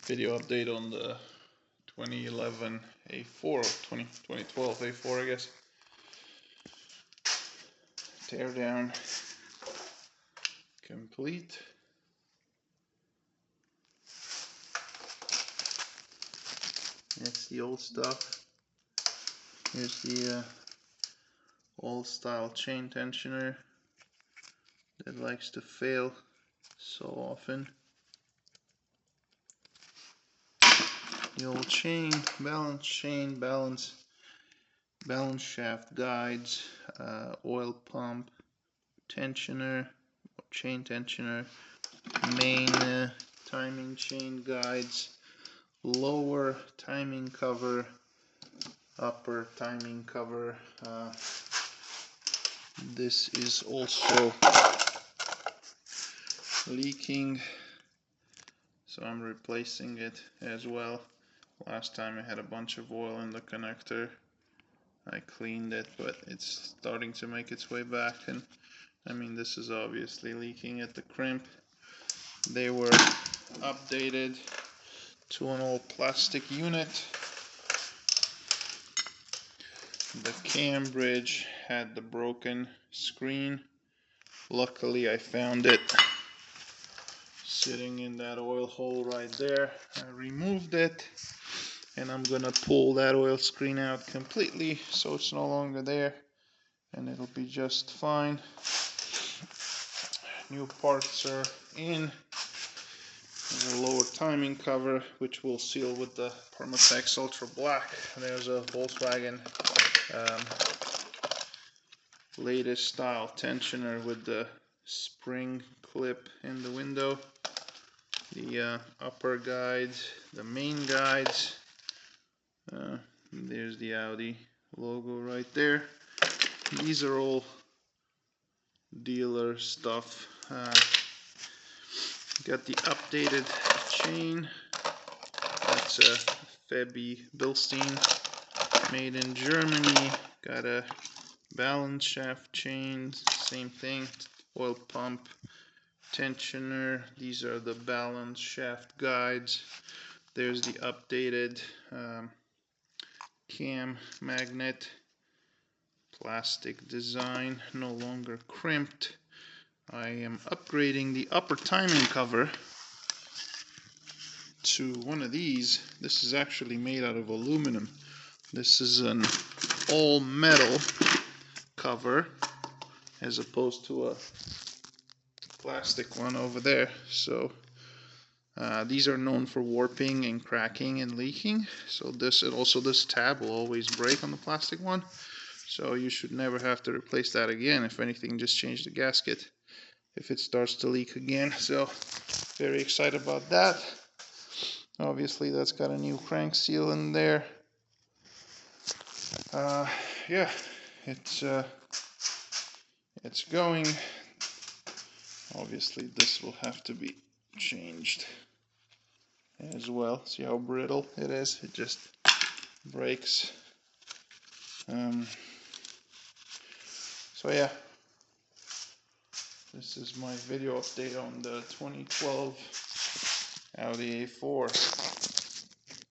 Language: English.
Video update on the 2011 A4 or 2012 A4, I guess. Teardown complete. That's the old stuff. Here's the old style chain tensioner that likes to fail so often. The old chain, balance shaft guides, oil pump, tensioner, chain tensioner, main timing chain guides, lower timing cover, upper timing cover. This is also leaking, so I'm replacing it as well. Last time I had a bunch of oil in the connector. I cleaned it, but it's starting to make its way back, and I mean, this is obviously leaking at the crimp. They were updated to an all plastic unit. The cam bridge had the broken screen. Luckily I found it sitting in that oil hole right there. I removed it, and I'm gonna pull that oil screen out completely so it's no longer there, and it'll be just fine. New parts are in. There's a lower timing cover which will seal with the Permatex Ultra Black. There's a Volkswagen latest style tensioner with the spring clip in the window. The upper guides, the main guides. There's the Audi logo right there. These are all dealer stuff. Got the updated chain. That's a Febby Bilstein, made in Germany. Got a balance shaft chain, same thing. Oil pump, tensioner. These are the balance shaft guides. There's the updated cam magnet, plastic design, no longer crimped. I am upgrading the upper timing cover to one of these. This is actually made out of aluminum. This is an all metal cover as opposed to a plastic one over there. So these are known for warping and cracking and leaking. So this, and also this tab will always break on the plastic one. So you should never have to replace that again. If anything, just change the gasket if it starts to leak again. So very excited about that. Obviously that's got a new crank seal in there. Yeah, it's going. Obviously this will have to be changed as well. See how brittle it is? It just breaks. So yeah, this is my video update on the 2012 Audi A4.